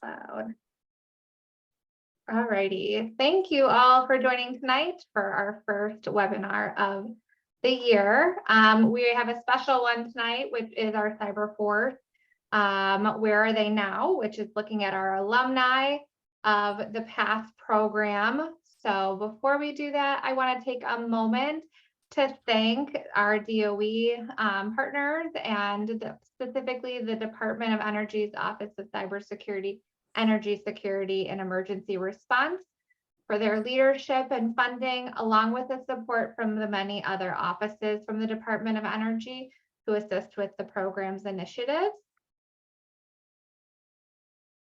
Cloud. All righty. Thank you all for joining tonight for our first webinar of the year. We have a special one tonight, which is our CyberForce. Where are they now? Which is looking at our alumni of the past program. So before we do that, I want to take a moment to thank our DOE partners and specifically the Department of Energy's Office of Cybersecurity, Energy Security, and Emergency Response for their leadership and funding, along with the support from the many other offices from the Department of Energy who assist with the program's initiatives.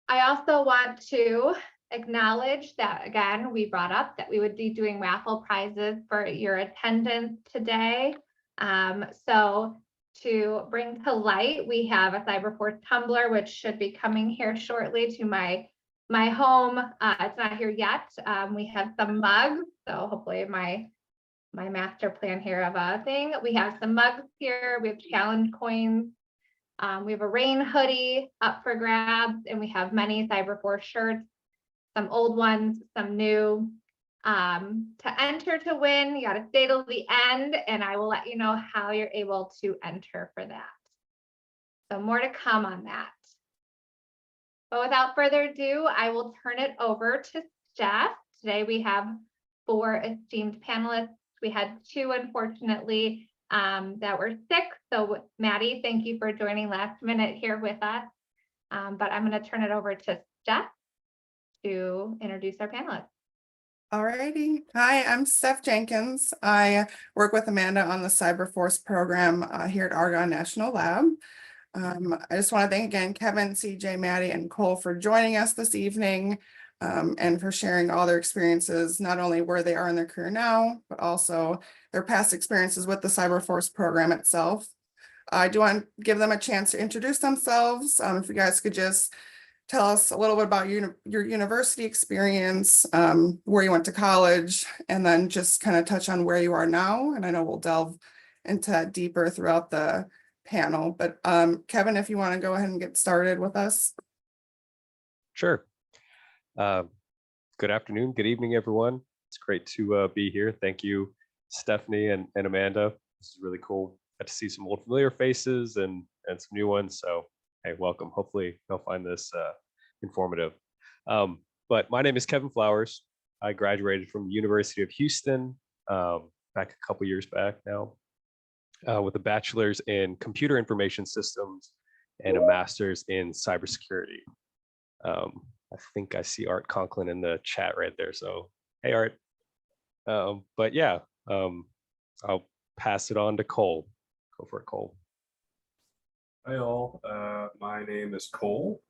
I also want to acknowledge that, again, we brought up that we would be doing raffle prizes for your attendance today. So to bring to light, we have a CyberForce tumbler, which should be coming here shortly to my home. It's not here yet. We have some mugs, so hopefully my master plan here of a thing. We have some mugs here. We have challenge coins. We have a rain hoodie up for grabs, and we have many CyberForce shirts, some old ones, some new. To enter to win, you got to stay till the end, and I will let you know how you're able to enter for that. So more to come on that. But without further ado, I will turn it over to Steph. Today we have 4 esteemed panelists. We had 2, unfortunately, that were sick. So Maddie, thank you for joining last minute here with us. But I'm going to turn it over to Steph to introduce our panelists. All righty. Hi, I'm Steph Jenkins. I work with Amanda on the CyberForce program here at Argonne National Lab. I just want to thank again Kevin, CJ, Maddie, and Cole for joining us this evening and for sharing all their experiences, not only where they are in their career now, but also their past experiences with the CyberForce program itself. I do want to give them a chance to introduce themselves. If you guys could just tell us a little bit about your university experience, where you went to college, and then just kind of touch on where you are now. And I know we'll delve into that deeper throughout the panel. But Kevin, if you want to go ahead and get started with us. Sure. Good afternoon, good evening, everyone. It's great to be here. Thank you, Stephanie and Amanda. This is really cool. Got to see some old familiar faces and some new ones. So hey, welcome. Hopefully they'll find this informative. But my name is Kevin Flowers. I graduated from the University of Houston back a couple years back now with a bachelor's in computer information systems and a master's in cybersecurity. I think I see Art Conklin in the chat right there. So hey, Art. But yeah, I'll pass it on to Cole. Go for it, Cole. Hi all, my name is Cole.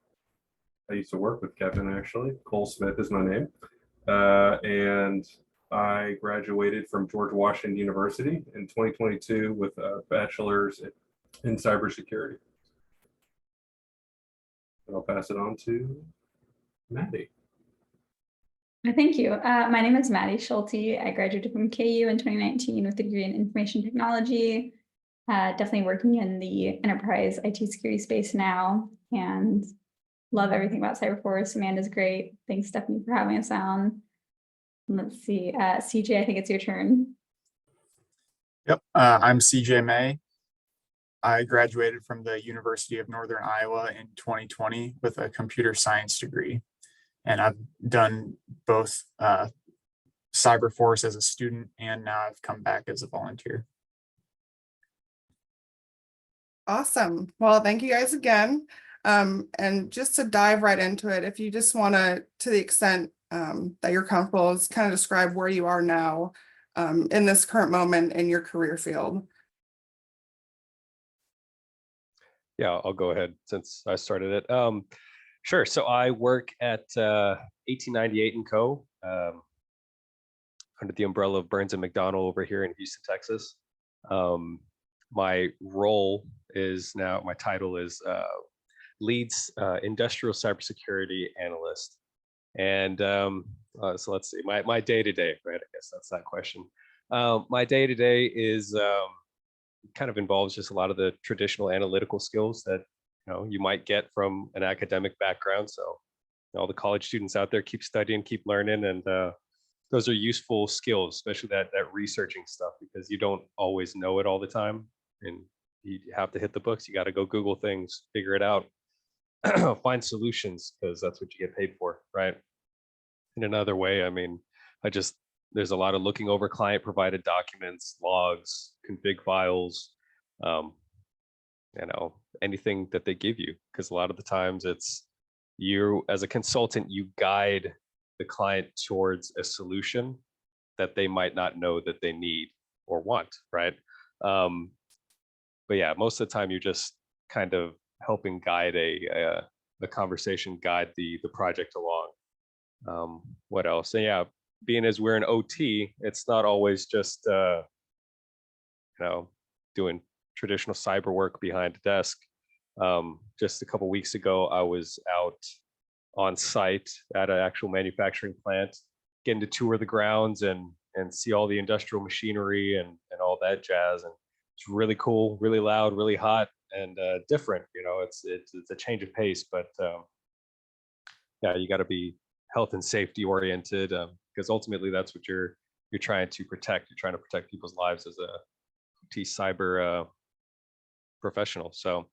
I used to work with Kevin actually. Cole Smith is my name. And I graduated from George Washington University in 2022 with a bachelor's in cybersecurity. And I'll pass it on to Maddie. Thank you. My name is Maddie Schulte. I graduated from KU in 2019 with a degree in information technology. Definitely working in the enterprise IT security space now and love everything about CyberForce. Amanda's great. Thanks, Stephanie, for having us on. Let's see, CJ, I think it's your turn. Yep, I'm CJ May. I graduated from the University of Northern Iowa in 2020 with a computer science degree. And I've done both CyberForce as a student, and now I've come back as a volunteer. Awesome. Well, thank you guys again. And just to dive right into it, if you just want to the extent that you're comfortable, just kind of describe where you are now in this current moment in your career field. Yeah, I'll go ahead since I started it. Sure. So I work at 1898 & Co. Under the umbrella of Burns & McDonnell over here in Houston, Texas. My role is now, my title is leads industrial cybersecurity analyst. And so let's see, my day-to-day, right? I guess that's that question. My day-to-day is kind of involves just a lot of the traditional analytical skills that you might get from an academic background. So all the college students out there, keep studying, keep learning, and those are useful skills, especially that researching stuff, because you don't always know it all the time, and you have to hit the books. You got to go Google things, figure it out, find solutions, because that's what you get paid for, right? In another way, I mean, there's a lot of looking over client provided documents, logs, config files, anything that they give you, because a lot of the times it's you as a consultant, you guide the client towards a solution that they might not know that they need or want, right? But yeah, most of the time you're just kind of helping guide the conversation, guide the project along. What else? So yeah, being as we're an OT, it's not always just doing traditional cyber work behind a desk. Just a couple weeks ago, I was out on site at an actual manufacturing plant, getting to tour the grounds and see all the industrial machinery and all that jazz. And it's really cool, really loud, really hot, and different. It's a change of pace, but yeah, you got to be health and safety oriented, because ultimately that's what you're trying to protect. You're trying to protect people's lives as a OT cyber professional. So,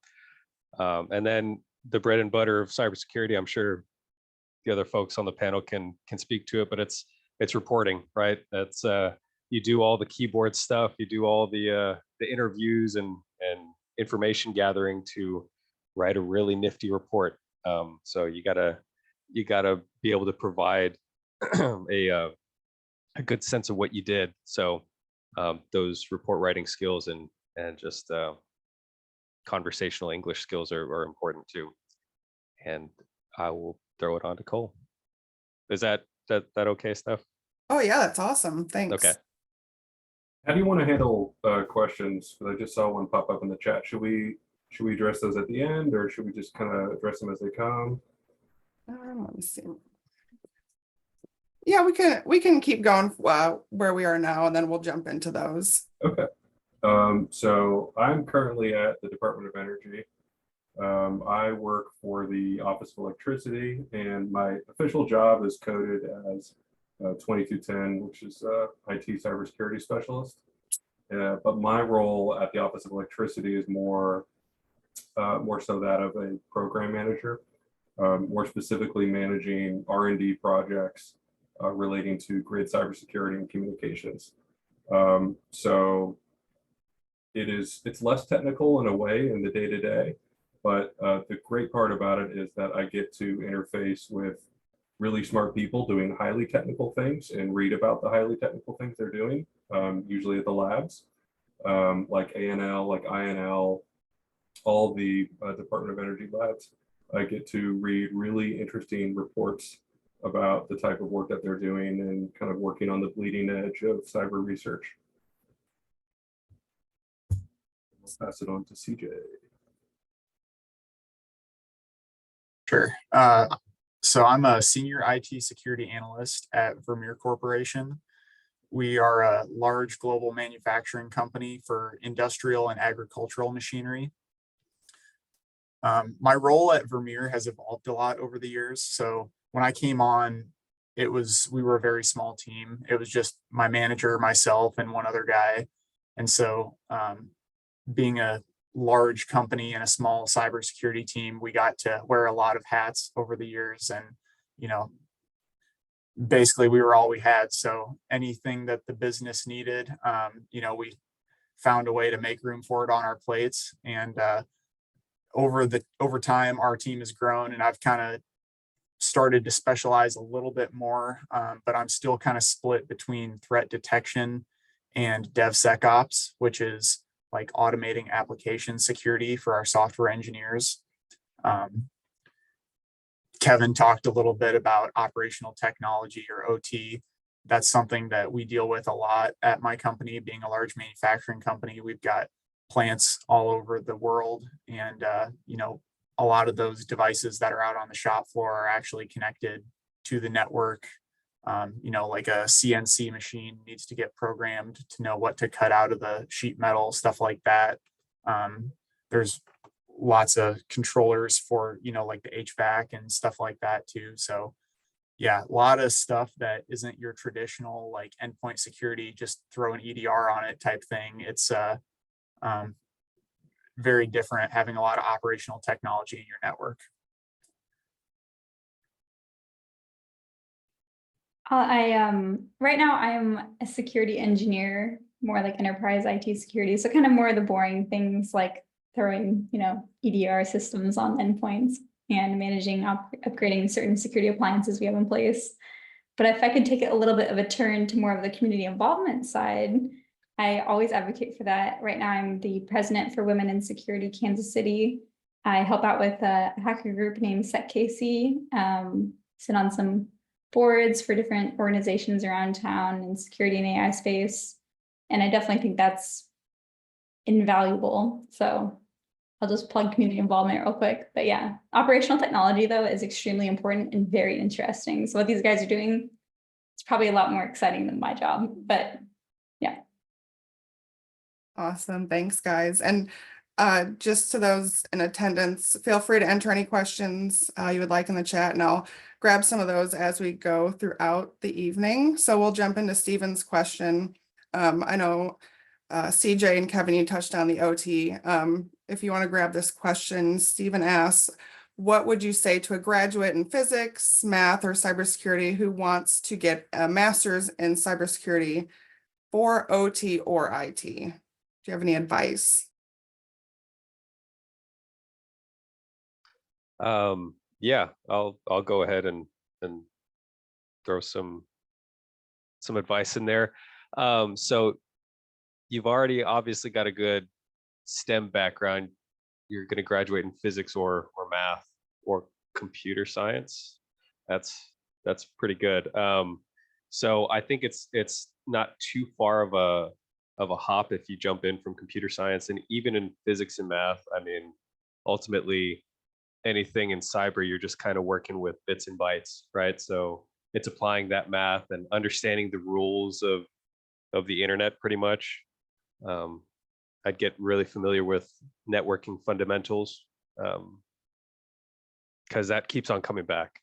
and then the bread and butter of cybersecurity, I'm sure the other folks on the panel can speak to it, but it's reporting, right? That's you do all the keyboard stuff, you do all the interviews and information gathering to write a really nifty report. So you gotta be able to provide a good sense of what you did. So those report writing skills and just conversational English skills are important too. And I will throw it on to Cole. Is that okay, Steph? Oh yeah, that's awesome. Thanks. Okay. How do you want to handle questions? Because I just saw one pop up in the chat. Should we address those at the end, or should we just kind of address them as they come? Let me see. Yeah, we can keep going where we are now, and then we'll jump into those. Okay. So I'm currently at the Department of Energy. I work for the Office of Electricity, and my official job is coded as 2210, which is IT cybersecurity specialist. But my role at the Office of Electricity is more so that of a program manager, more specifically managing R&D projects relating to grid cybersecurity and communications. So it's less technical in a way in the day-to-day, but the great part about it is that I get to interface with really smart people doing highly technical things and read about the highly technical things they're doing, usually at the labs, like ANL, like INL, all the Department of Energy labs. I get to read really interesting reports about the type of work that they're doing and kind of working on the bleeding edge of cyber research. I'll pass it on to CJ. Sure. So I'm a senior IT security analyst at Vermeer Corporation. We are a large global manufacturing company for industrial and agricultural machinery. My role at Vermeer has evolved a lot over the years. So when I came on, we were a very small team. It was just my manager, myself, and one other guy. And so being a large company and a small cybersecurity team, we got to wear a lot of hats over the years, and basically we were all we had. So anything that the business needed, we found a way to make room for it on our plates. And over time, our team has grown, and I've kind of started to specialize a little bit more, but I'm still kind of split between threat detection and DevSecOps, which is like automating application security for our software engineers. Kevin talked a little bit about operational technology, or OT. That's something that we deal with a lot at my company. Being a large manufacturing company, we've got plants all over the world, and a lot of those devices that are out on the shop floor are actually connected to the network. Like a CNC machine needs to get programmed to know what to cut out of the sheet metal, stuff like that. There's lots of controllers for, like the HVAC and stuff like that too. So yeah, a lot of stuff that isn't your traditional like endpoint security, just throw an EDR on it type thing. It's um, very different having a lot of operational technology in your network. Right now I'm a security engineer, more like enterprise IT security. So kind of more of the boring things like throwing, EDR systems on endpoints and managing upgrading certain security appliances we have in place. But if I could take it a little bit of a turn to more of the community involvement side, I always advocate for that. Right now, I'm the president for Women in Security Kansas City. I help out with a hacker group named SecKC, sit on some boards for different organizations around town in security and AI space. And I definitely think that's invaluable. So I'll just plug community involvement real quick. But yeah, operational technology, though, is extremely important and very interesting. So what these guys are doing, it's probably a lot more exciting than my job, but yeah. Awesome. Thanks, guys. And just to those in attendance, feel free to enter any questions you would like in the chat, and I'll grab some of those as we go throughout the evening. So we'll jump into Stephen's question. I know CJ and Kevin, you touched on the OT. If you want to grab this question, Stephen asks, what would you say to a graduate in physics, math, or cybersecurity who wants to get a master's in cybersecurity for OT or IT? Do you have any advice? Yeah, I'll go ahead and throw some advice in there. So you've already obviously got a good STEM background. You're going to graduate in physics or math or computer science. That's pretty good. So I think it's not too far of a hop if you jump in from computer science, and even in physics and math. I mean, ultimately, anything in cyber, you're just kind of working with bits and bytes, right? So it's applying that math and understanding the rules of the internet pretty much. I'd get really familiar with networking fundamentals, because that keeps on coming back.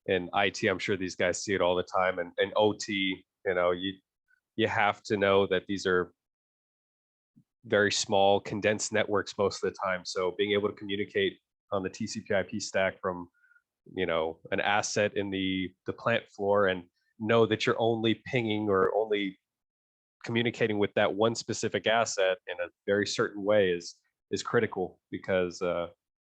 In IT, I'm sure these guys see it all the time. And OT, you have to know that these are very small condensed networks most of the time. So being able to communicate on the TCP/IP stack from an asset in the plant floor and know that you're only pinging or only communicating with that one specific asset in a very certain way is critical, because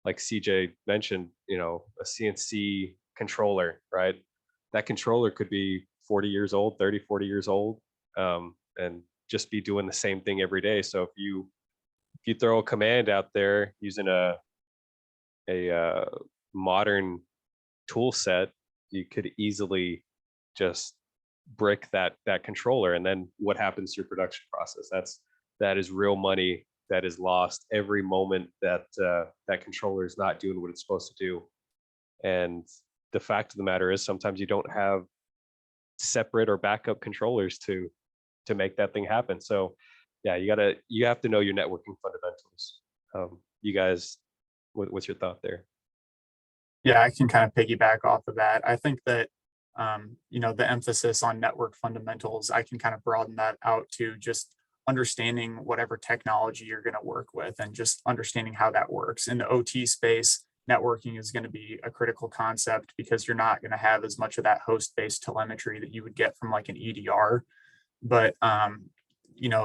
like CJ mentioned, a CNC controller, right? That controller could be 40 years old, 30, 40 years old, and just be doing the same thing every day. So if you throw a command out there using a modern tool set, you could easily just brick that controller, and then what happens to your production process? That is real money that is lost every moment that that controller is not doing what it's supposed to do. And the fact of the matter is, sometimes you don't have separate or backup controllers to make that thing happen. So yeah, you have to know your networking fundamentals. You guys, what's your thought there? Yeah, I can kind of piggyback off of that. I think that, the emphasis on network fundamentals, I can kind of broaden that out to just understanding whatever technology you're going to work with and just understanding how that works. In the OT space, networking is going to be a critical concept because you're not going to have as much of that host-based telemetry that you would get from like an EDR. But,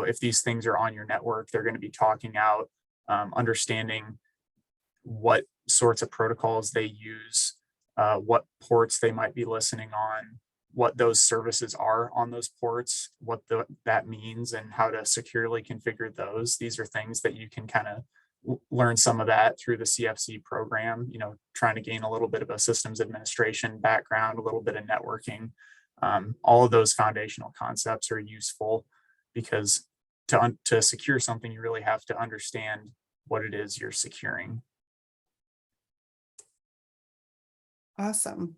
if these things are on your network, they're going to be talking out, understanding what sorts of protocols they use, what ports they might be listening on, what those services are on those ports, what that means, and how to securely configure those. These are things that you can kind of learn some of that through the CFC program, trying to gain a little bit of a systems administration background, a little bit of networking. All of those foundational concepts are useful because to secure something, you really have to understand what it is you're securing. Awesome.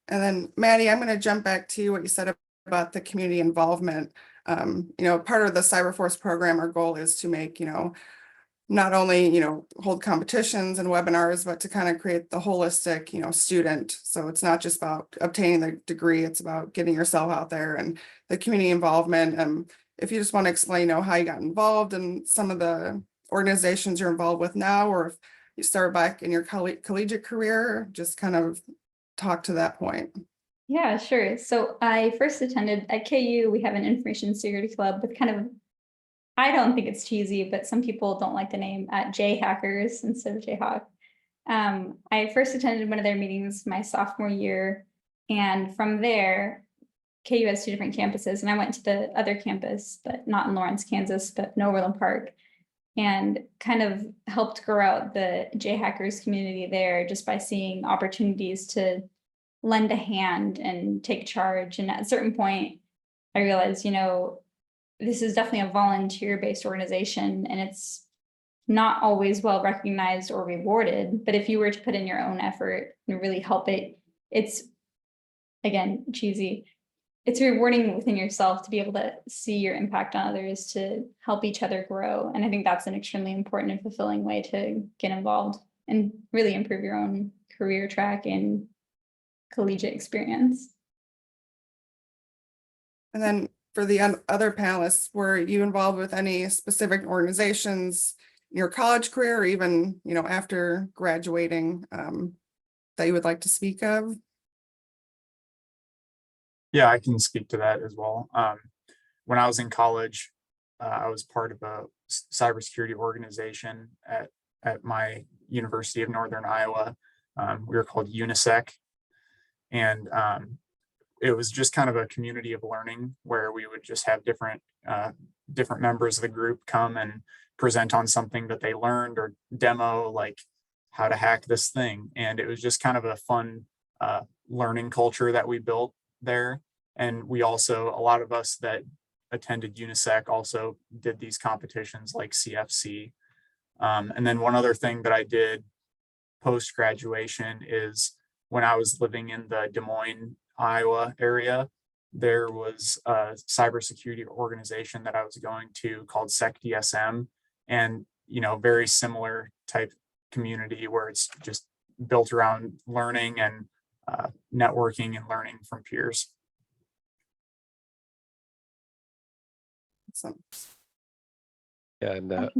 And then Maddie, I'm going to jump back to what you said about the community involvement. Part of the CyberForce program, our goal is to make, not only, hold competitions and webinars, but to kind of create the holistic, student. So it's not just about obtaining the degree, it's about getting yourself out there and the community involvement. And if you just want to explain, how you got involved in some of the organizations you're involved with now, or if you started back in your collegiate career, just kind of talk to that point. Yeah, sure. So I first attended at KU, we have an information security club with kind of, I don't think it's cheesy, but some people don't like the name J Hackers instead of Jayhawk. I first attended one of their meetings my sophomore year. And from there, KU has 2 different campuses, and I went to the other campus, but not in Lawrence, Kansas, but in Overland Park, and kind of helped grow out the J Hackers community there just by seeing opportunities to lend a hand and take charge. And at a certain point, I realized, this is definitely a volunteer-based organization, and it's not always well recognized or rewarded. But if you were to put in your own effort and really help it, it's, again, cheesy. It's rewarding within yourself to be able to see your impact on others, to help each other grow. And I think that's an extremely important and fulfilling way to get involved and really improve your own career track and collegiate experience. And then for the other panelists, were you involved with any specific organizations in your college career, or even, after graduating, that you would like to speak of? Yeah, I can speak to that as well. When I was in college, I was part of a cybersecurity organization at my University of Northern Iowa. We were called UNISEC, and it was just kind of a community of learning where we would just have different members of the group come and present on something that they learned, or demo like how to hack this thing. And it was just kind of a fun learning culture that we built there. And we also, a lot of us that attended UNISEC also did these competitions like CFC. And then one other thing that I did post-graduation is when I was living in the Des Moines, Iowa area, there was a cybersecurity organization that I was going to called SecDSM, and very similar type community where it's just built around learning and networking and learning from peers. Awesome. Yeah, and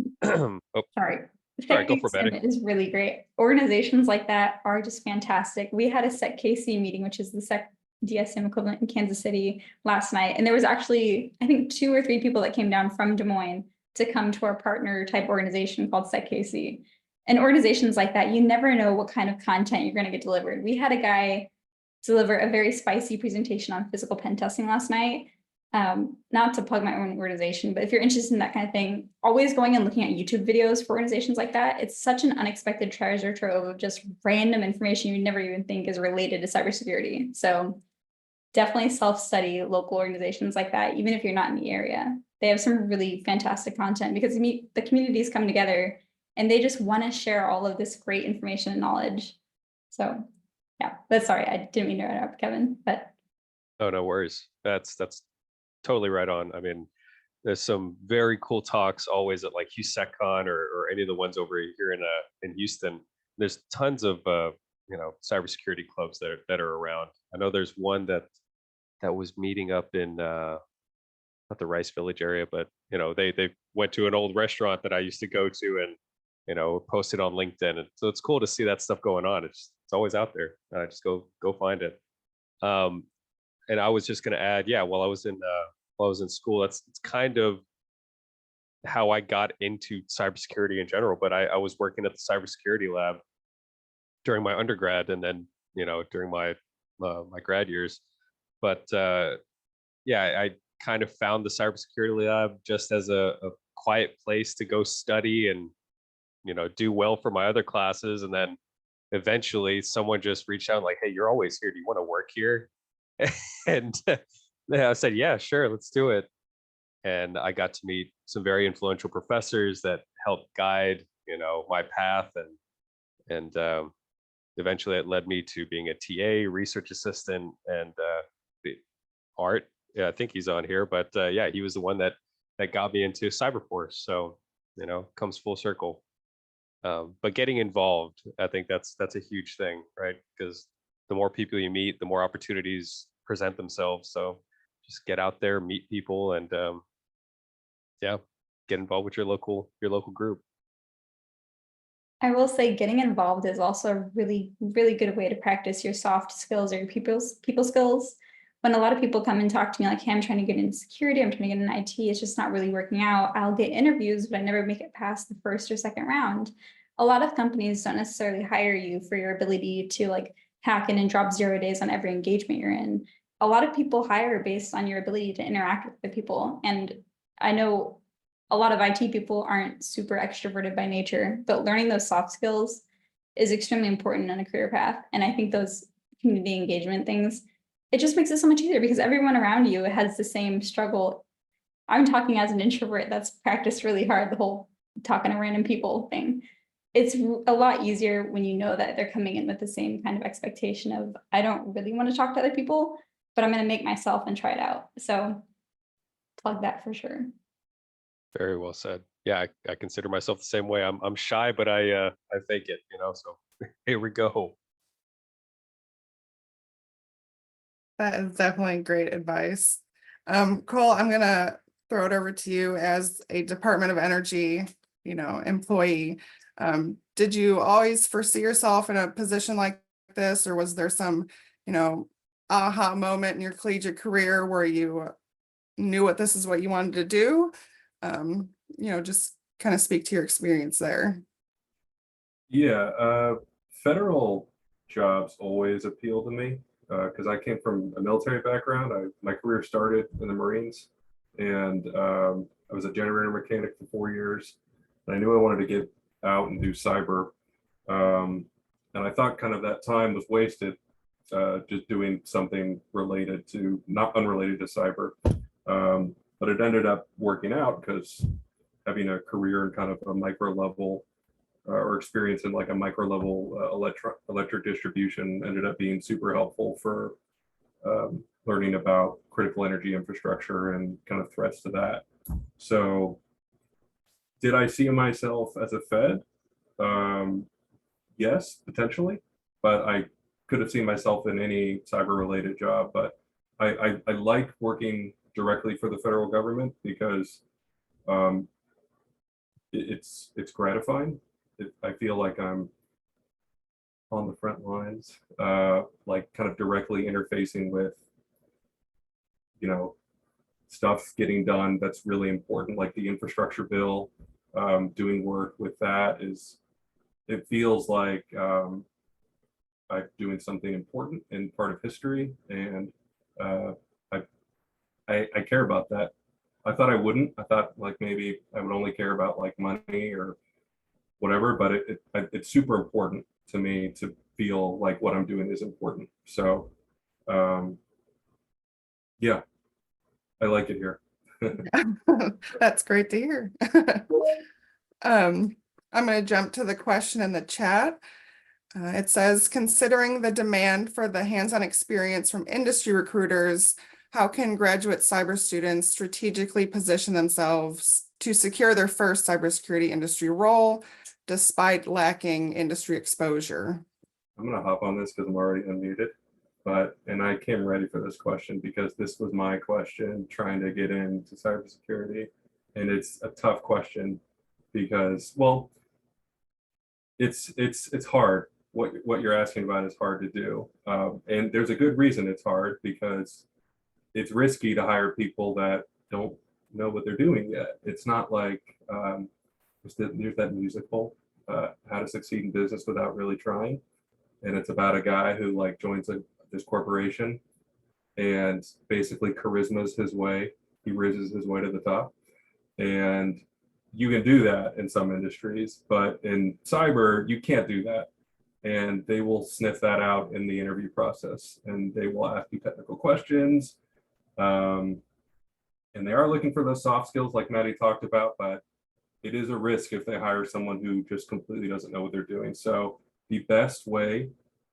Sorry. Sorry, go for it, Betty. It is really great. Organizations like that are just fantastic. We had a SecKC meeting, which is the SecDSM equivalent in Kansas City, last night. And there was actually, I think, 2 or 3 people that came down from Des Moines to come to our partner type organization called SecKC. And organizations like that, you never know what kind of content you're going to get delivered. We had a guy deliver a very spicy presentation on physical pen testing last night. Not to plug my own organization, but if you're interested in that kind of thing, always going and looking at YouTube videos for organizations like that. It's such an unexpected treasure trove of just random information you never even think is related to cybersecurity. So definitely self-study local organizations like that, even if you're not in the area. They have some really fantastic content because the communities come together and they just want to share all of this great information and knowledge. So yeah, but sorry, I didn't mean to interrupt, Kevin, but. Oh, no worries. That's totally right on. I mean, there's some very cool talks always at like HughesCon or any of the ones over here in Houston. There's tons of cybersecurity clubs that are around. I know there's one that was meeting up in not the Rice Village area, but they went to an old restaurant that I used to go to and posted on LinkedIn. And so it's cool to see that stuff going on. It's always out there. Just go find it. And I was just going to add, while I was in school, it's kind of how I got into cybersecurity in general. But I was working at the cybersecurity lab during my undergrad, and then during my grad years. But I kind of found the cybersecurity lab just as a quiet place to go study and do well for my other classes. And then eventually, someone just reached out like, "Hey, you're always here. Do you want to work here?" And I said, "Yeah, sure, let's do it." And I got to meet some very influential professors that helped guide, my path, and eventually it led me to being a TA, research assistant, and Art. Yeah, I think he's on here, but he was the one that got me into CyberForce. So comes full circle. But getting involved, I think that's a huge thing, right? Because the more people you meet, the more opportunities present themselves. So just get out there, meet people, and yeah, get involved with your local group. I will say getting involved is also a really, really good way to practice your soft skills or your people skills. When a lot of people come and talk to me like, hey, I'm trying to get into security, I'm trying to get in IT, it's just not really working out. I'll get interviews, but I never make it past the first or second round. A lot of companies don't necessarily hire you for your ability to like hack in and drop 0 days on every engagement you're in. A lot of people hire based on your ability to interact with the people. And I know a lot of IT people aren't super extroverted by nature, but learning those soft skills is extremely important in a career path. And I think those community engagement things, it just makes it so much easier because everyone around you has the same struggle. I'm talking as an introvert that's practiced really hard, the whole talking to random people thing. It's a lot easier when you know that they're coming in with the same kind of expectation of, I don't really want to talk to other people, but I'm going to make myself and try it out. So plug that for sure. Very well said. Yeah, I consider myself the same way. I'm shy, but I fake it, so here we go. That is definitely great advice. Cole, I'm gonna throw it over to you as a Department of Energy, employee. Did you always foresee yourself in a position like this, or was there some, aha moment in your collegiate career where you knew this is what you wanted to do? Just kind of speak to your experience there. Yeah, federal jobs always appeal to me because I came from a military background. My career started in the Marines, and I was a generator mechanic for 4 years. And I knew I wanted to get out and do cyber. And I thought kind of that time was wasted just doing something not unrelated to cyber. But it ended up working out because having a career in kind of a micro level or experience in like a micro level electric distribution ended up being super helpful for learning about critical energy infrastructure and kind of threats to that. So did I see myself as a Fed? Yes, potentially, but I could have seen myself in any cyber related job. But I like working directly for the federal government because it's gratifying. I feel like I'm on the front lines, like kind of directly interfacing with, stuff getting done that's really important, like the infrastructure bill. Doing work with that it feels like I'm doing something important and part of history, and I care about that. I thought I wouldn't. I thought like maybe I would only care about like money or whatever, but it's super important to me to feel like what I'm doing is important. So yeah, I like it here. That's great to hear. I'm going to jump to the question in the chat. It says, considering the demand for the hands-on experience from industry recruiters, how can graduate cyber students strategically position themselves to secure their first cybersecurity industry role despite lacking industry exposure? I'm going to hop on this because I'm already unmuted, and I came ready for this question because this was my question trying to get into cybersecurity. And it's a tough question because, well, it's hard. What you're asking about is hard to do. And there's a good reason it's hard, because it's risky to hire people that don't know what they're doing yet. It's not like there's that musical, How to Succeed in Business Without Really Trying. And it's about a guy who like joins this corporation and basically charisma's his way. He rises his way to the top. And you can do that in some industries, but in cyber, you can't do that. And they will sniff that out in the interview process, and they will ask you technical questions. And they are looking for those soft skills like Maddie talked about, but it is a risk if they hire someone who just completely doesn't know what they're doing. So the best way,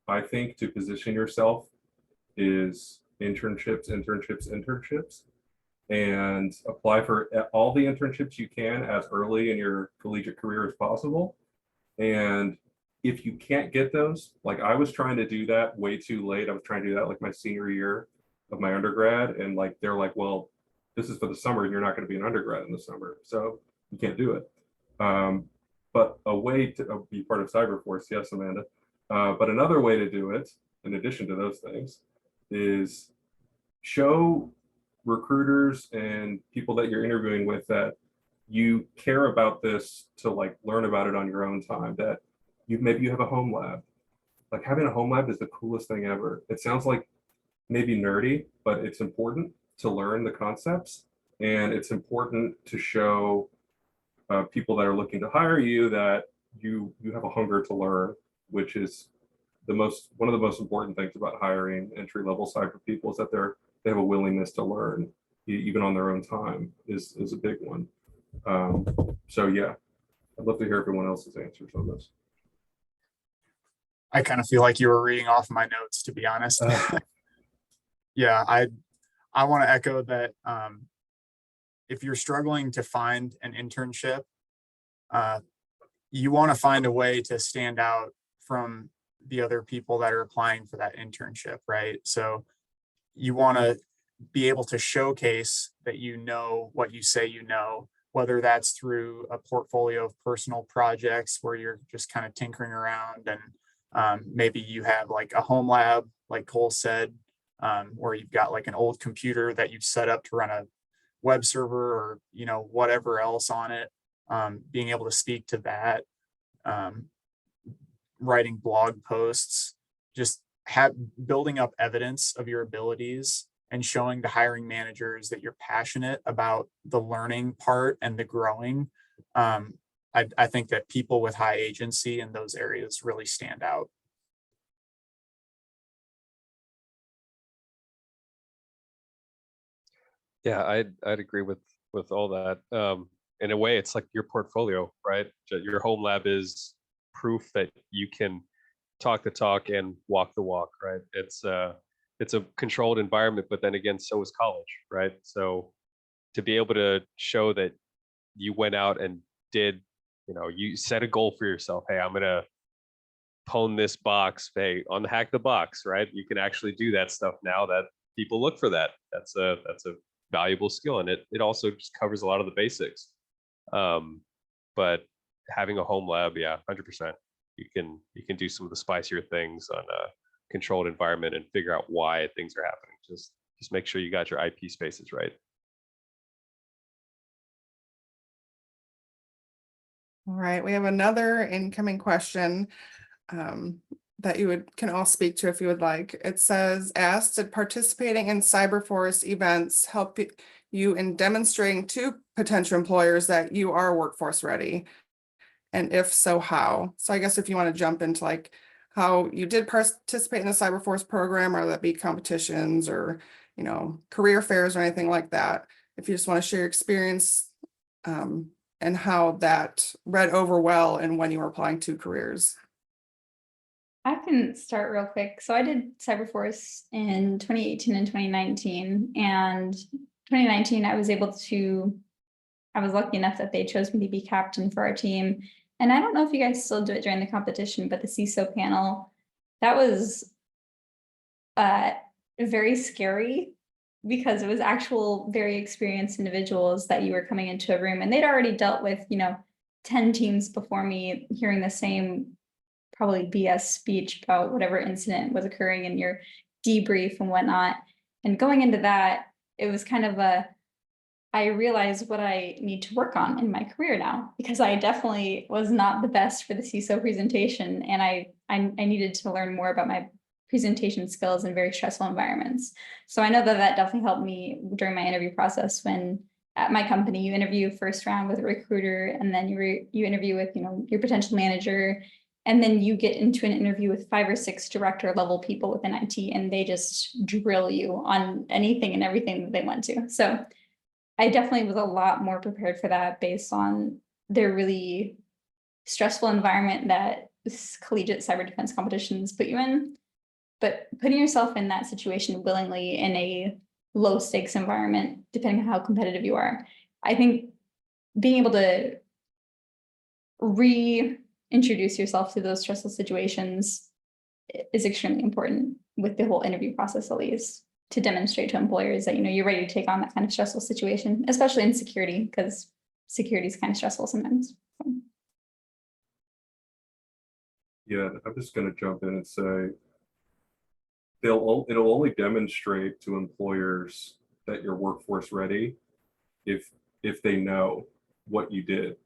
I think, to position yourself is internships. and apply for all the internships you can as early in your collegiate career as possible. And if you can't get those, like I was trying to do that way too late. I was trying to do that like my senior year of my undergrad. And like, they're like, well, this is for the summer and you're not going to be an undergrad in the summer. So you can't do it. But a way to be part of CyberForce, yes, Amanda. But another way to do it, in addition to those things, is show recruiters and people that you're interviewing with that you care about this, to like learn about it on your own time, that maybe you have a home lab. Like having a home lab is the coolest thing ever. It sounds like maybe nerdy, but it's important to learn the concepts, and it's important to show people that are looking to hire you that you have a hunger to learn, which is one of the most important things about hiring entry-level cyber people, is that they have a willingness to learn even on their own time is a big one. So yeah, I'd love to hear everyone else's answers on this. I kind of feel like you were reading off my notes, to be honest. Yeah, I want to echo that. If you're struggling to find an internship, you want to find a way to stand out from the other people that are applying for that internship, right? So you want to be able to showcase that you know what you say you know, whether that's through a portfolio of personal projects where you're just kind of tinkering around, and maybe you have like a home lab, like Cole said, where you've got like an old computer that you've set up to run a web server, or whatever else on it. Being able to speak to that, writing blog posts, just building up evidence of your abilities and showing the hiring managers that you're passionate about the learning part and the growing. I think that people with high agency in those areas really stand out. Yeah, I'd agree with all that. In a way, it's like your portfolio, right? Your home lab is proof that you can talk the talk and walk the walk, right? It's a controlled environment, but then again, so is college, right? So to be able to show that you went out and did, you set a goal for yourself. Hey, I'm gonna pwn this box. Hey, on the hack the box, right? You can actually do that stuff now. That people look for that. That's a valuable skill, and it also just covers a lot of the basics. But having a home lab, yeah, 100%. You can do some of the spicier things on a controlled environment and figure out why things are happening. Just make sure you got your IP spaces right. All right, we have another incoming question that you can all speak to if you would like. It says, asked, did participating in CyberForce events help you in demonstrating to potential employers that you are workforce ready? And if so, how? So I guess if you want to jump into like how you did participate in the CyberForce program, or that be competitions or, career fairs or anything like that. If you just want to share your experience and how that read over well and when you were applying to careers. I can start real quick. So I did CyberForce in 2018 and 2019. And 2019, I was lucky enough that they chose me to be captain for our team. And I don't know if you guys still do it during the competition, but the CISO panel, that was very scary, because it was actual very experienced individuals that you were coming into a room, and they'd already dealt with, 10 teams before me, hearing the same probably BS speech about whatever incident was occurring in your debrief and whatnot. And going into that, it was kind of I realized what I need to work on in my career now, because I definitely was not the best for the CISO presentation, and I needed to learn more about my presentation skills in very stressful environments. So I know that definitely helped me during my interview process. When at my company, you interview first round with a recruiter, and then you interview with your potential manager, and then you get into an interview with 5 or 6 director level people within IT, and they just drill you on anything and everything that they want to. So I definitely was a lot more prepared for that, based on their really stressful environment that collegiate cyber defense competitions put you in. But putting yourself in that situation willingly in a low stakes environment, depending on how competitive you are. I think being able to reintroduce yourself to those stressful situations is extremely important with the whole interview process, at least, to demonstrate to employers that, you know, you're ready to take on that kind of stressful situation, especially in security, because security is kind of stressful sometimes. Yeah, I'm just gonna jump in and say it'll only demonstrate to employers that you're workforce ready if they know what you did,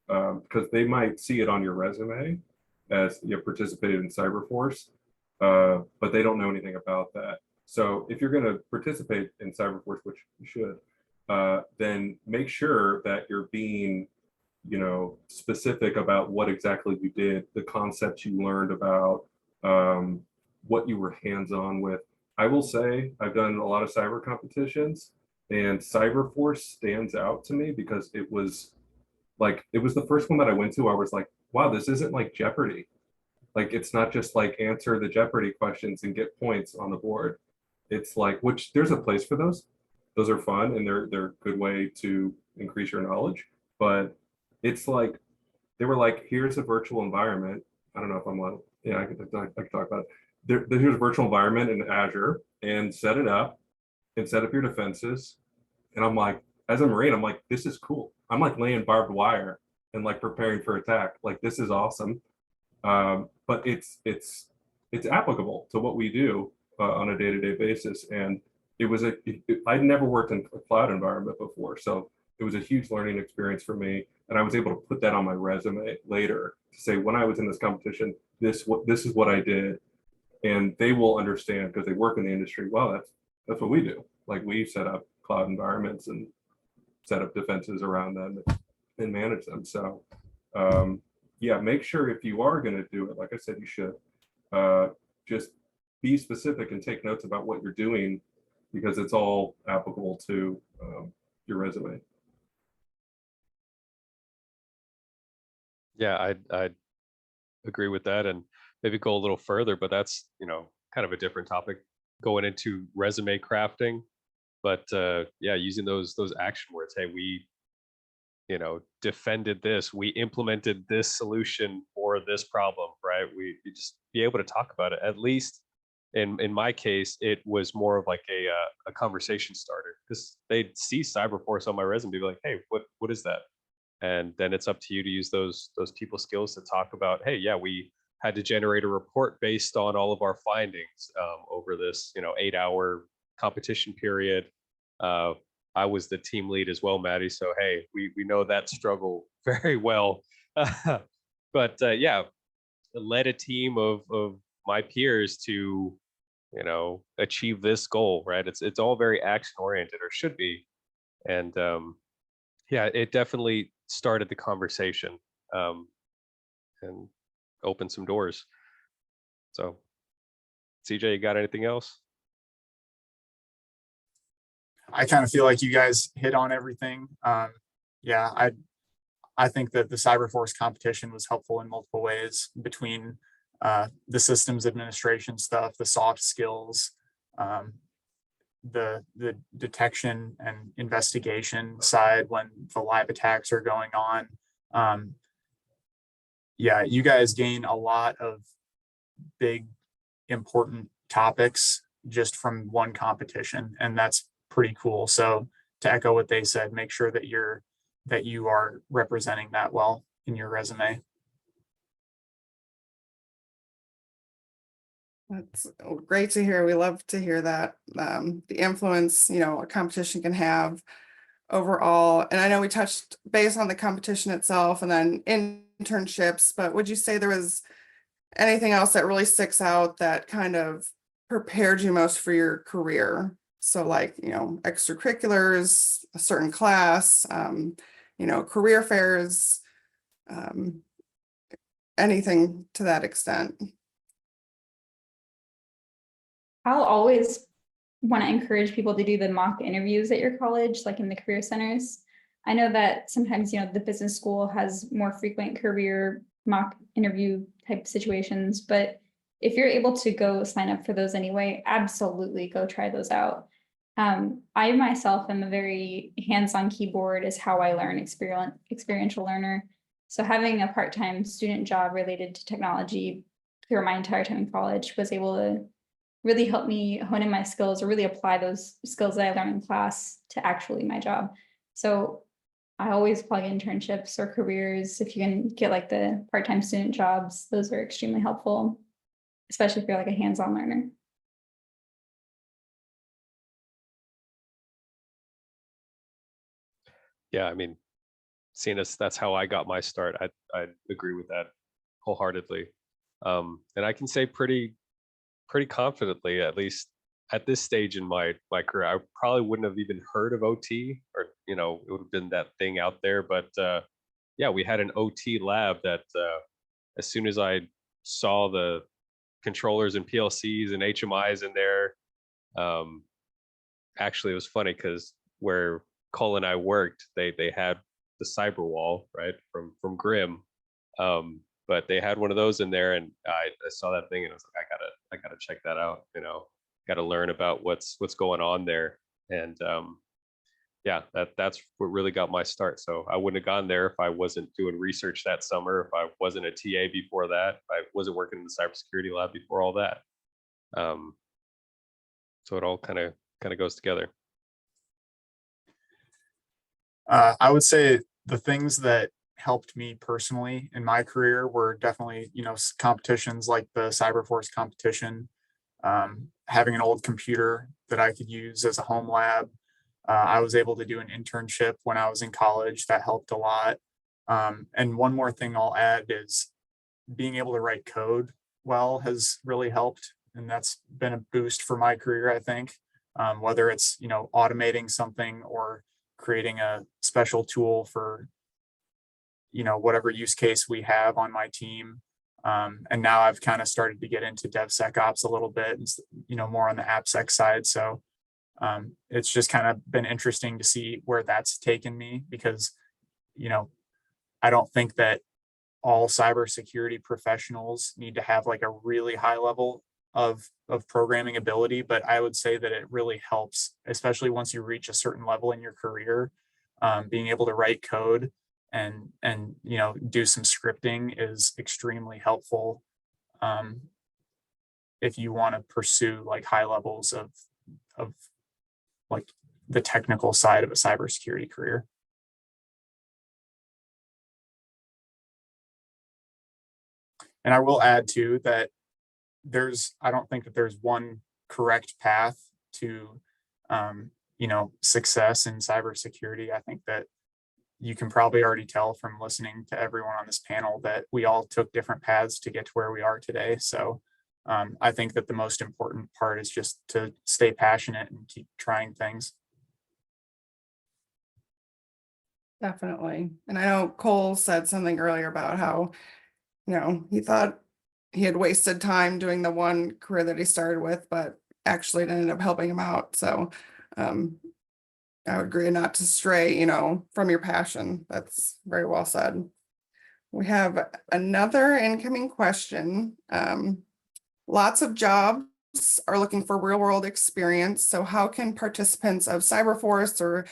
because they might see it on your resume as you participated in CyberForce, but they don't know anything about that. So if you're going to participate in CyberForce, which you should, then make sure that you're being, you know, specific about what exactly you did, the concepts you learned about, what you were hands-on with. I will say I've done a lot of cyber competitions, and CyberForce stands out to me because it was the first one that I went to. I was like, wow, this isn't like Jeopardy. Like, it's not just like answer the Jeopardy questions and get points on the board. It's like, which there's a place for those. Those are fun and they're a good way to increase your knowledge. But it's like, they were like, here's a virtual environment. I don't know if I'm on, yeah, I can talk about it. Here's a virtual environment in Azure, and set it up and set up your defenses. And I'm like, as a Marine, I'm like, this is cool. I'm like laying barbed wire and like preparing for attack. Like, this is awesome. But it's applicable to what we do on a day-to-day basis. And it was I'd never worked in a cloud environment before. So it was a huge learning experience for me. And I was able to put that on my resume later to say, when I was in this competition, this is what I did. And they will understand, because they work in the industry. Well, that's what we do. Like, we set up cloud environments and set up defenses around them and manage them. So yeah, make sure if you are going to do it, like I said, you should just be specific and take notes about what you're doing, because it's all applicable to your resume. Yeah, I'd agree with that, and maybe go a little further, but that's, you know, kind of a different topic, going into resume crafting. But yeah, using those action words. Hey, we, you know, defended this, we implemented this solution for this problem, right? You just be able to talk about it. At least in my case, it was more of like a conversation starter, because they'd see CyberForce on my resume, be like, hey, what is that? And then it's up to you to use those people skills to talk about, hey, yeah, we had to generate a report based on all of our findings over this, you know, 8-hour competition period. I was the team lead as well, Maddie. So, hey, we know that struggle very well. But yeah, led a team of my peers to, you know, achieve this goal, right? It's all very action oriented, or should be. And yeah, it definitely started the conversation and opened some doors. So, CJ, you got anything else? I kind of feel like you guys hit on everything. Yeah, I think that the CyberForce competition was helpful in multiple ways, between the systems administration stuff, the soft skills, the detection and investigation side when the live attacks are going on. Yeah, you guys gain a lot of big, important topics just from one competition, and that's pretty cool. So to echo what they said, make sure that you are representing that well in your resume. That's great to hear. We love to hear that, the influence, you know, a competition can have overall. And I know we touched base on the competition itself and then internships, but would you say there was anything else that really sticks out that kind of prepared you most for your career? So like, you know, extracurriculars, a certain class, you know, career fairs, anything to that extent. I'll always want to encourage people to do the mock interviews at your college, like in the career centers. I know that sometimes, you know, the business school has more frequent career mock interview type situations, but if you're able to go sign up for those anyway, absolutely go try those out. I myself am a very hands-on keyboard is how I learn, experiential learner. So having a part-time student job related to technology through my entire time in college was able to really help me hone in my skills or really apply those skills that I learned in class to actually my job. So I always plug internships or careers. If you can get like the part-time student jobs, those are extremely helpful, especially if you're like a hands-on learner. Yeah, I mean, seeing as that's how I got my start, I agree with that wholeheartedly. And I can say pretty confidently, at least at this stage in my career, I probably wouldn't have even heard of OT, or it would have been that thing out there. But yeah, we had an OT lab that as soon as I saw the controllers and PLCs and HMIs in there, actually it was funny because where Cole and I worked, they had the cyber wall, right, from Grim. But they had one of those in there, and I saw that thing and I was like, I gotta check that out, gotta learn about what's going on there. And yeah, that's what really got my start. So I wouldn't have gone there if I wasn't doing research that summer, if I wasn't a TA before that, if I wasn't working in the cybersecurity lab before all that. So it all kind of goes together. I would say the things that helped me personally in my career were definitely, competitions like the CyberForce competition, having an old computer that I could use as a home lab. I was able to do an internship when I was in college. That helped a lot. And one more thing I'll add is being able to write code well has really helped. And that's been a boost for my career, I think. Whether it's, automating something or creating a special tool for, whatever use case we have on my team. And now I've kind of started to get into DevSecOps a little bit, and, more on the AppSec side. So it's just kind of been interesting to see where that's taken me because, I don't think that all cybersecurity professionals need to have like a really high level of programming ability, but I would say that it really helps, especially once you reach a certain level in your career, being able to write code and do some scripting is extremely helpful if you want to pursue like high levels of like the technical side of a cybersecurity career. And I will add too that I don't think that there's one correct path to, success in cybersecurity. I think that you can probably already tell from listening to everyone on this panel that we all took different paths to get to where we are today. So I think that the most important part is just to stay passionate and keep trying things. Definitely. And I know Cole said something earlier about how, he thought he had wasted time doing the one career that he started with, but actually it ended up helping him out. So I would agree not to stray, from your passion. That's very well said. We have another incoming question. Lots of jobs are looking for real world experience. So how can participants of CyberForce or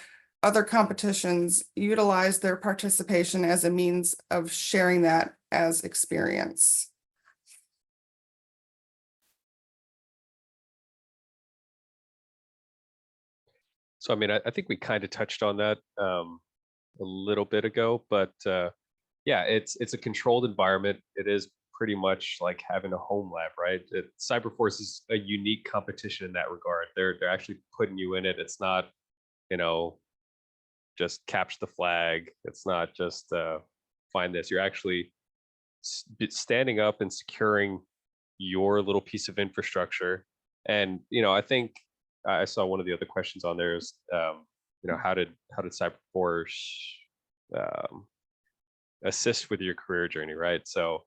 other competitions utilize their participation as a means of sharing that as experience? So, I mean, I think we kind of touched on that a little bit ago, but yeah, it's a controlled environment. It is pretty much like having a home lab, right? CyberForce is a unique competition in that regard. They're actually putting you in it. It's not, just capture the flag. It's not just find this. You're actually standing up and securing your little piece of infrastructure. And I think I saw one of the other questions on there is how did CyberForce assist with your career journey, right? So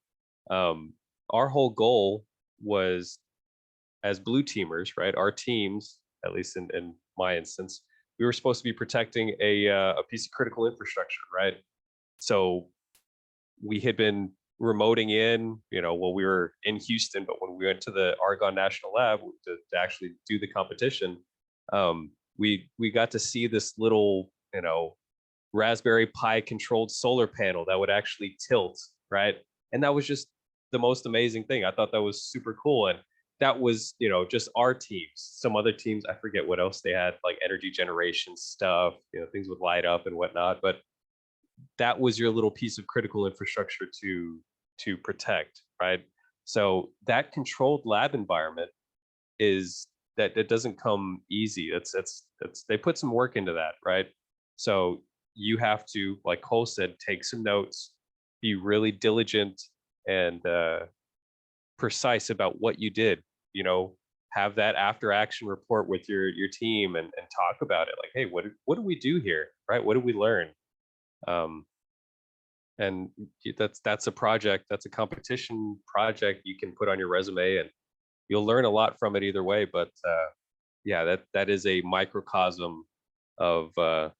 our whole goal was, as blue teamers, right, our teams, at least in my instance, we were supposed to be protecting a piece of critical infrastructure, right? So we had been remoting in, while we were in Houston, but when we went to the Argonne National Lab to actually do the competition, we got to see this little, you know, Raspberry Pi controlled solar panel that would actually tilt, right? And that was just the most amazing thing. I thought that was super cool. And that was, you know, just our teams. Some other teams, I forget what else they had, like energy generation stuff, you know, things would light up and whatnot. But that was your little piece of critical infrastructure to protect, right? So that controlled lab environment is that it doesn't come easy. It's they put some work into that, right? So you have to, like Cole said, take some notes, be really diligent and precise about what you did. You know, have that after action report with your team and talk about it. Like, hey, what do we do here, right? What did we learn? And that's a project, that's a competition project you can put on your resume, and you'll learn a lot from it either way. But yeah, that is a microcosm of the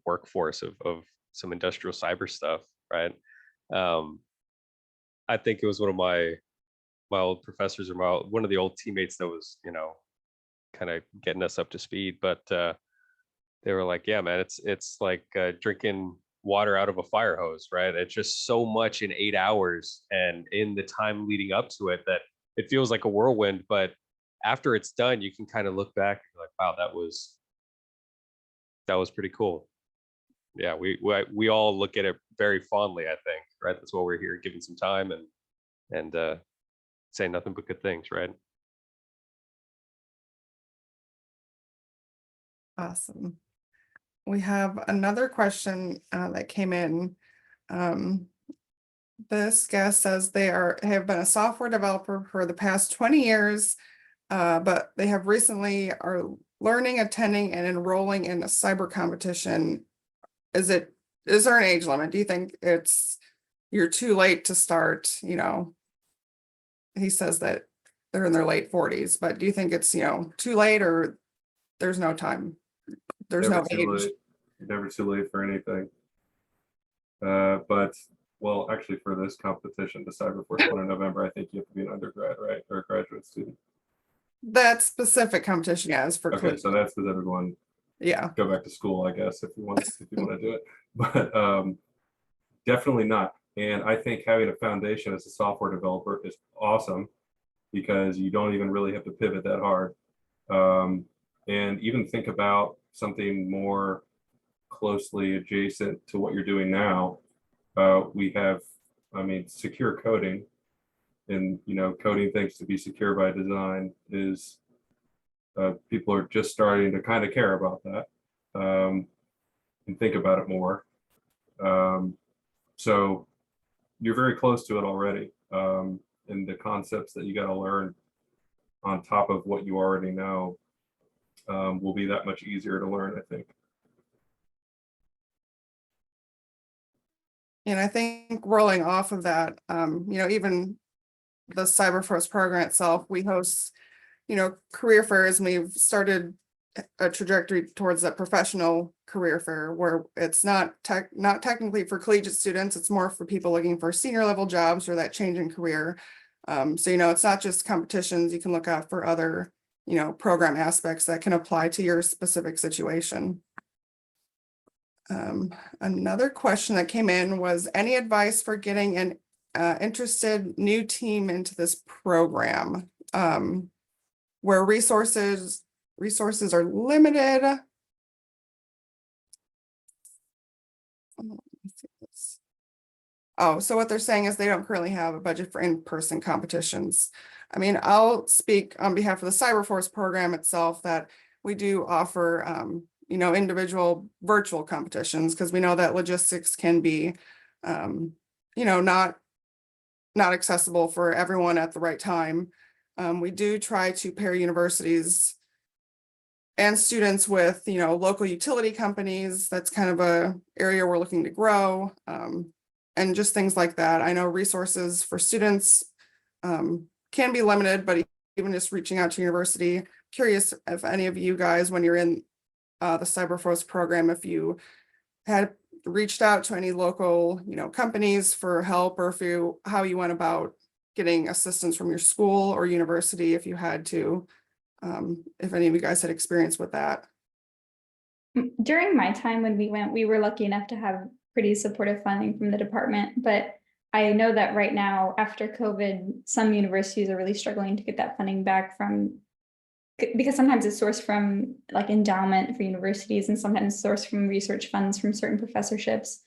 workforce of some industrial cyber stuff, right? I think it was one of my old professors, or one of the old teammates that was, you know, kind of getting us up to speed. But they were like, yeah, man, it's like drinking water out of a fire hose, right? It's just so much in 8 hours, and in the time leading up to it, that it feels like a whirlwind. But after it's done, you can kind of look back and be like, wow, that was pretty cool. Yeah, we all look at it very fondly, I think, right? That's why we're here, giving some time and saying nothing but good things, right? Awesome. We have another question that came in. This guest says they have been a software developer for the past 20 years, but they have recently are learning, attending, and enrolling in a cyber competition. Is there an age limit? Do you think you're too late to start? You know, he says that they're in their late 40s, but do you think it's, you know, too late, or there's no time? There's Never no too age. late. Never too late for anything. But well, actually, for this competition, the CyberForce one in November, I think you have to be an undergrad, right, or a graduate student. That specific competition, yeah, is for Okay, so that's the specific one. yeah. Go back to school, I guess, if you want to do it. But definitely not. And I think having a foundation as a software developer is awesome, because you don't even really have to pivot that hard. And even think about something more closely adjacent to what you're doing now. We have, I mean, secure coding, and, you know, coding things to be secure by design is, people are just starting to kind of care about that, and think about it more. So you're very close to it already. And the concepts that you got to learn on top of what you already know will be that much easier to learn, I think. And I think rolling off of that, you know, even the CyberForce program itself, we host, you know, career fairs, and we've started a trajectory towards that professional career fair, where it's not technically for collegiate students, it's more for people looking for senior level jobs or that change in career. So, you know, it's not just competitions. You can look out for other, you know, program aspects that can apply to your specific situation. Another question that came in was, any advice for getting an interested new team into this program, where resources are limited? Oh, so what they're saying is they don't currently have a budget for in-person competitions. I mean, I'll speak on behalf of the CyberForce program itself that we do offer, you know, individual virtual competitions, because we know that logistics can be, you know, not accessible for everyone at the right time. We do try to pair universities and students with, you know, local utility companies. That's kind of a area we're looking to grow, and just things like that. I know resources for students can be limited, but even just reaching out to university. Curious if any of you guys, when you're in the CyberForce program, if you had reached out to any local, you know, companies for help, or how you went about getting assistance from your school or university if you had to if any of you guys had experience with that. During my time when we went, we were lucky enough to have pretty supportive funding from the department, but I know that right now, after COVID, some universities are really struggling to get that funding back from, because sometimes it's sourced from like endowment for universities and sometimes sourced from research funds from certain professorships.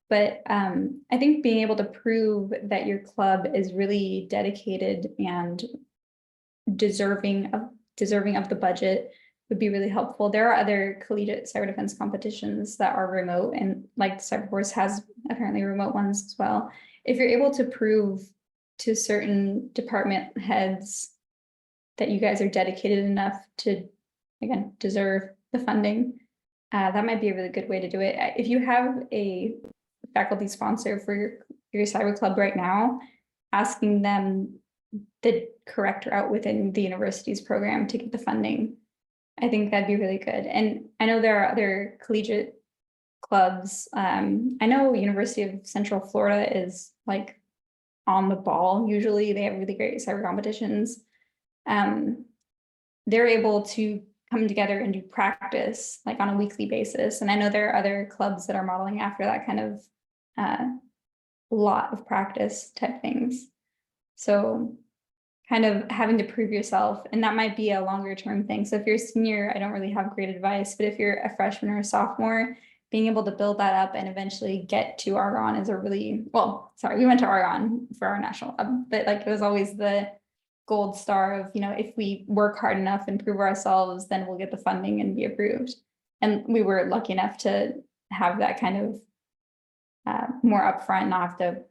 But I think being able to prove that your club is really dedicated and deserving of the budget would be really helpful. There are other collegiate cyber defense competitions that are remote, and like CyberForce has apparently remote ones as well. If you're able to prove to certain department heads that you guys are dedicated enough to, again, deserve the funding, that might be a really good way to do it. If you have a faculty sponsor for your cyber club right now, asking them the correct route within the university's program to get the funding, I think that'd be really good. And I know there are other collegiate clubs. I know University of Central Florida is like on the ball. Usually they have really great cyber competitions. They're able to come together and do practice like on a weekly basis. And I know there are other clubs that are modeling after that kind of lot of practice type things. So kind of having to prove yourself, and that might be a longer term thing. So if you're a senior, I don't really have great advice, but if you're a freshman or a sophomore, being able to build that up and eventually get to Argonne is a really, well, sorry, we went to Argonne for our national club, but like it was always the gold star of, you know, if we work hard enough and prove ourselves, then we'll get the funding and be approved. And we were lucky enough to have that kind of more upfront, not have to,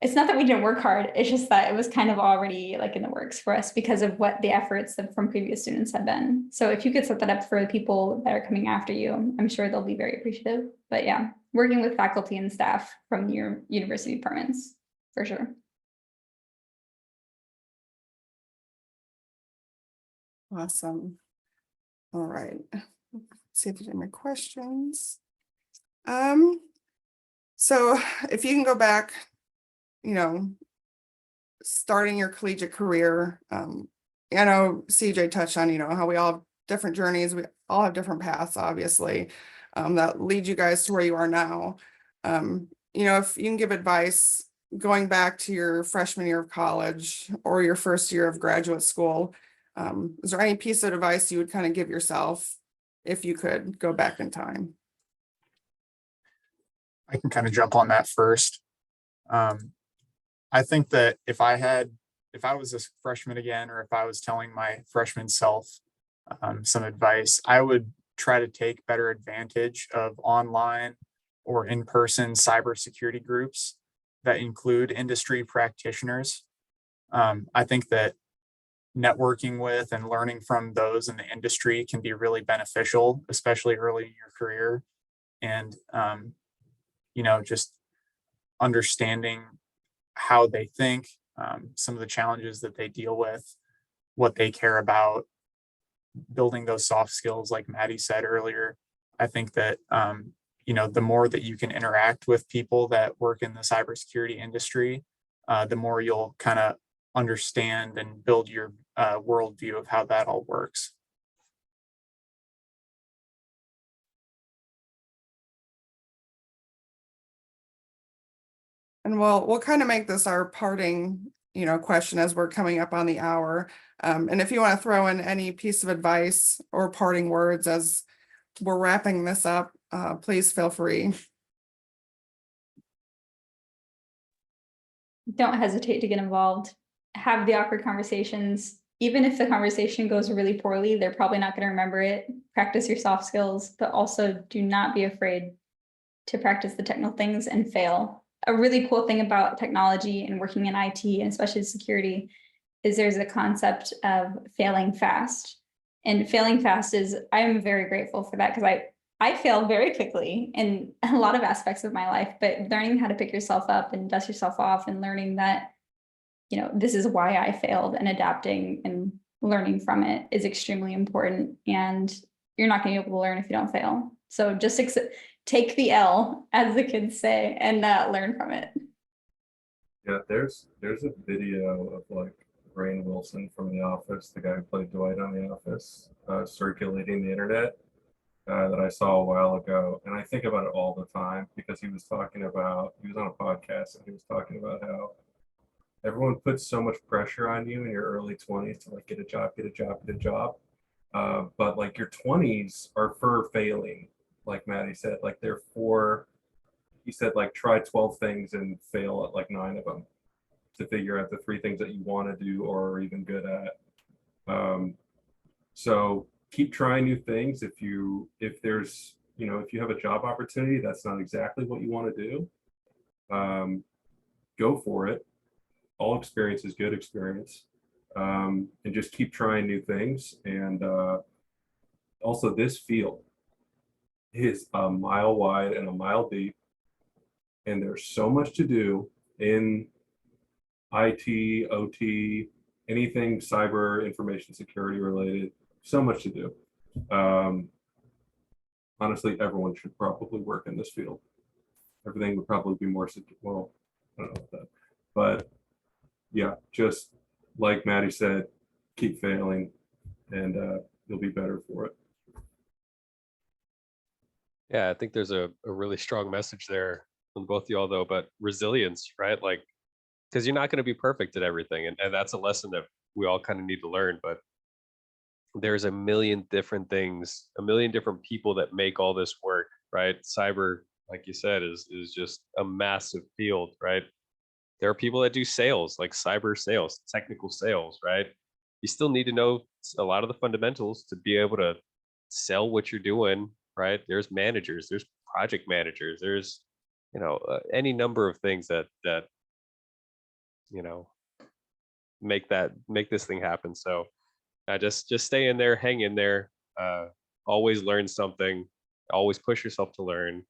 it's not that we didn't work hard, it's just that it was kind of already like in the works for us because of what the efforts from previous students have been. So if you could set that up for the people that are coming after you, I'm sure they'll be very appreciative. But yeah, working with faculty and staff from your university departments, for sure. Awesome. All right. Let's see if there's any more questions. So if you can go back, you know, starting your collegiate career, I know CJ touched on, you know, how we all have different journeys. We all have different paths, obviously, that lead you guys to where you are now. You know, if you can give advice going back to your freshman year of college or your first year of graduate school, is there any piece of advice you would kind of give yourself if you could go back in time? I can kind of jump on that first. I think that if I was a freshman again, or if I was telling my freshman self some advice, I would try to take better advantage of online or in-person cybersecurity groups that include industry practitioners. I think that networking with and learning from those in the industry can be really beneficial, especially early in your career. And, you know, just understanding how they think, some of the challenges that they deal with, what they care about, building those soft skills, like Maddie said earlier. I think that, you know, the more that you can interact with people that work in the cybersecurity industry, the more you'll kind of understand and build your worldview of how that all works. And we'll kind of make this our parting, you know, question as we're coming up on the hour. And if you want to throw in any piece of advice or parting words as we're wrapping this up, please feel free. Don't hesitate to get involved. Have the awkward conversations. Even if the conversation goes really poorly, they're probably not going to remember it. Practice your soft skills, but also do not be afraid to practice the technical things and fail. A really cool thing about technology and working in IT, and especially security, is there's a concept of failing fast. And failing fast is, I'm very grateful for that, because I fail very quickly in a lot of aspects of my life, but learning how to pick yourself up and dust yourself off and learning that, you know, this is why I failed, and adapting and learning from it is extremely important. And you're not going to be able to learn if you don't fail. So just take the L, as the kids say, and learn from it. Yeah, there's a video of like Rainn Wilson from The Office, the guy who played Dwight on The Office, circulating the internet that I saw a while ago. And I think about it all the time because he was on a podcast and he was talking about how everyone puts so much pressure on you in your early 20s to like get a job, get a job, get a job. But like your 20s are for failing, like Maddie said, like they're for, he said, like try 12 things and fail at like 9 of them to figure out the 3 things that you want to do or are even good at. So keep trying new things. If there's, if you have a job opportunity that's not exactly what you want to do, go for it. All experience is good experience. And just keep trying new things. And also this field is a mile wide and a mile deep. And there's so much to do in IT, OT, anything cyber information security related, so much to do. Honestly, everyone should probably work in this field. Everything would probably be more secure. Well, I don't know about that. But yeah, just like Maddie said, keep failing and you'll be better for it. Yeah, I think there's a really strong message there from both of y'all though, but resilience, right? Like, because you're not going to be perfect at everything. And that's a lesson that we all kind of need to learn, but there's a million different things, a million different people that make all this work, right? Cyber, like you said, is just a massive field, right? There are people that do sales, like cyber sales, technical sales, right? You still need to know a lot of the fundamentals to be able to sell what you're doing, right? There's managers, there's project managers, there's, any number of things that make this thing happen. So just stay in there, hang in there, always learn something, always push yourself to learn,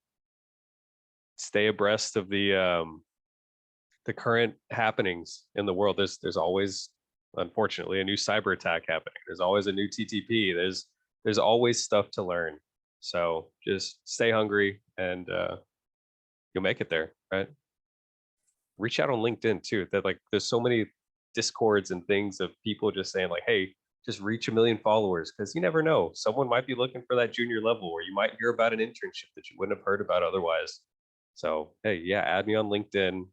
stay abreast of the current happenings in the world. There's always, unfortunately, a new cyber attack happening. There's always a new TTP. There's always stuff to learn. So just stay hungry and you'll make it there, right? Reach out on LinkedIn too. That like there's so many discords and things of people just saying like, hey, just reach 1 million followers, because you never know. Someone might be looking for that junior level, or you might hear about an internship that you wouldn't have heard about otherwise. So hey, yeah, add me on LinkedIn.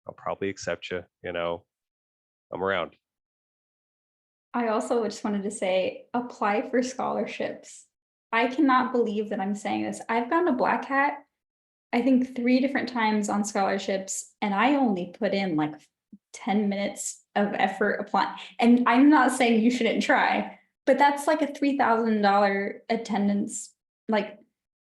I'll probably accept you. I'm around. I also just wanted to say, apply for scholarships. I cannot believe that I'm saying this. I've gone to Black Hat, I think 3 different times on scholarships, and I only put in like 10 minutes of effort applying. And I'm not saying you shouldn't try, but that's like a $3,000 attendance. Like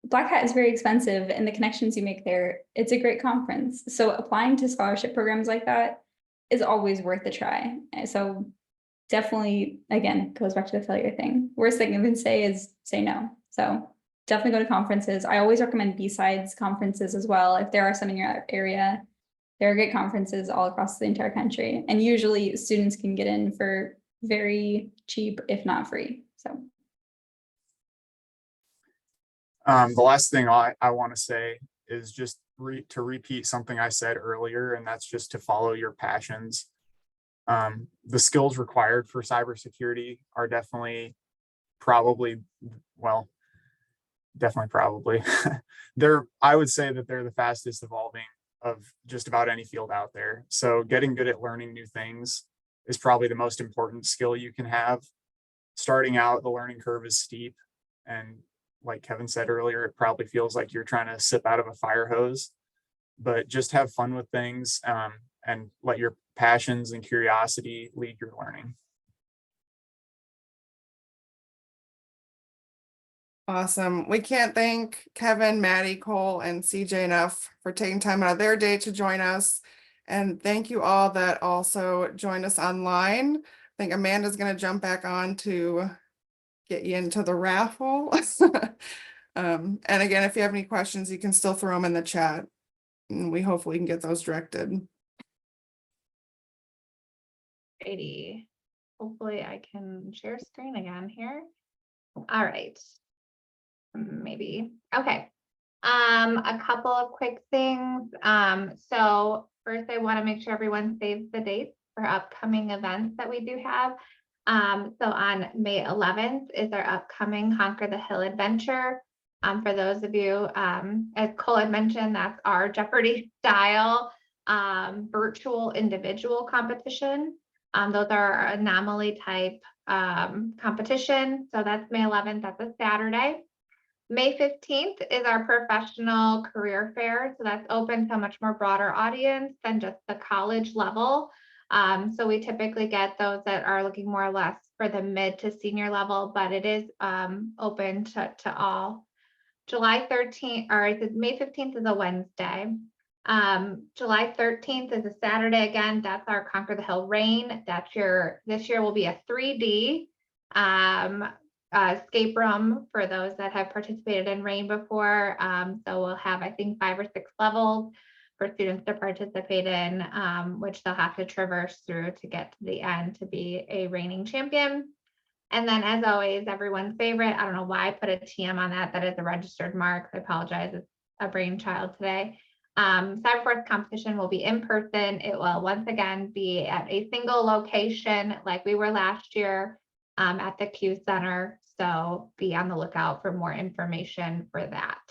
Black Hat is very expensive, and the connections you make there, it's a great conference. So applying to scholarship programs like that is always worth a try. So definitely, again, goes back to the failure thing. Worst thing you can say is say no. So definitely go to conferences. I always recommend B-Sides conferences as well. If there are some in your area, there are great conferences all across the entire country. And usually students can get in for very cheap, if not free. So. The last thing I want to say is just to repeat something I said earlier, and that's just to follow your passions. The skills required for cybersecurity are definitely probably I would say that they're the fastest evolving of just about any field out there. So getting good at learning new things is probably the most important skill you can have. Starting out, the learning curve is steep, and like Kevin said earlier, it probably feels like you're trying to sip out of a fire hose, but just have fun with things and let your passions and curiosity lead your learning. Awesome. We can't thank Kevin, Maddie, Cole, and CJ enough for taking time out of their day to join us. And thank you all that also joined us online. I think Amanda's going to jump back on to get you into the raffle. And again, if you have any questions, you can still throw them in the chat, and we hopefully can get those directed. Alrighty. Hopefully I can share screen again here. All right. Maybe. Okay. A couple of quick things. So first I want to make sure everyone saves the dates for upcoming events that we do have. So on May 11th is our upcoming Conquer the Hill adventure. For those of you, as Cole had mentioned, that's our Jeopardy style virtual individual competition. Those are our anomaly type competition. So that's May 11th, that's a Saturday. May 15th is our professional career fair. So that's open to a much more broader audience than just the college level. So we typically get those that are looking more or less for the mid to senior level, but it is open to all. July 13th, or I said May 15th is a Wednesday. July 13th is a Saturday again. That's our Conquer the Hill Rain. This year will be a 3D escape room for those that have participated in Rain before. So we'll have, I think, 5 or 6 levels for students to participate in, which they'll have to traverse through to get to the end to be a reigning champion. And then, as always, everyone's favorite, I don't know why I put a TM on that. That is a registered mark. I apologize. It's a brainchild today. CyberForce competition will be in person. It will once again be at a single location like we were last year at the Q Center. So be on the lookout for more information for that.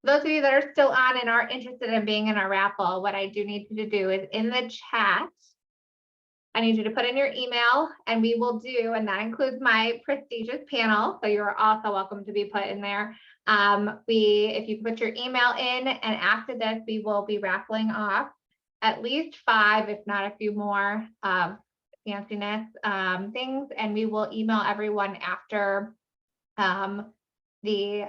Those of you that are still on and are interested in being in our raffle, what I do need you to do is in the chat, I need you to put in your email and we will do, and that includes my prestigious panel. So you're also welcome to be put in there. If you put your email in, and after this, we will be raffling off at least 5, if not a few more fanciness things. And we will email everyone after the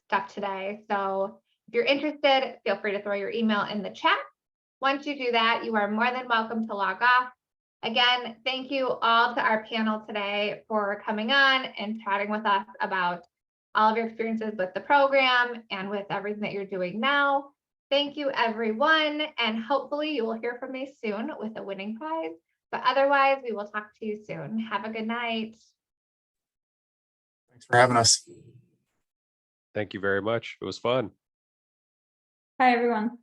stuff today. So if you're interested, feel free to throw your email in the chat. Once you do that, you are more than welcome to log off. Again, thank you all to our panel today for coming on and chatting with us about all of your experiences with the program and with everything that you're doing now. Thank you, everyone. And hopefully you will hear from me soon with a winning prize. But otherwise, we will talk to you soon. Have a good night. Thanks for having us. Thank you very much. It was fun. Bye, everyone.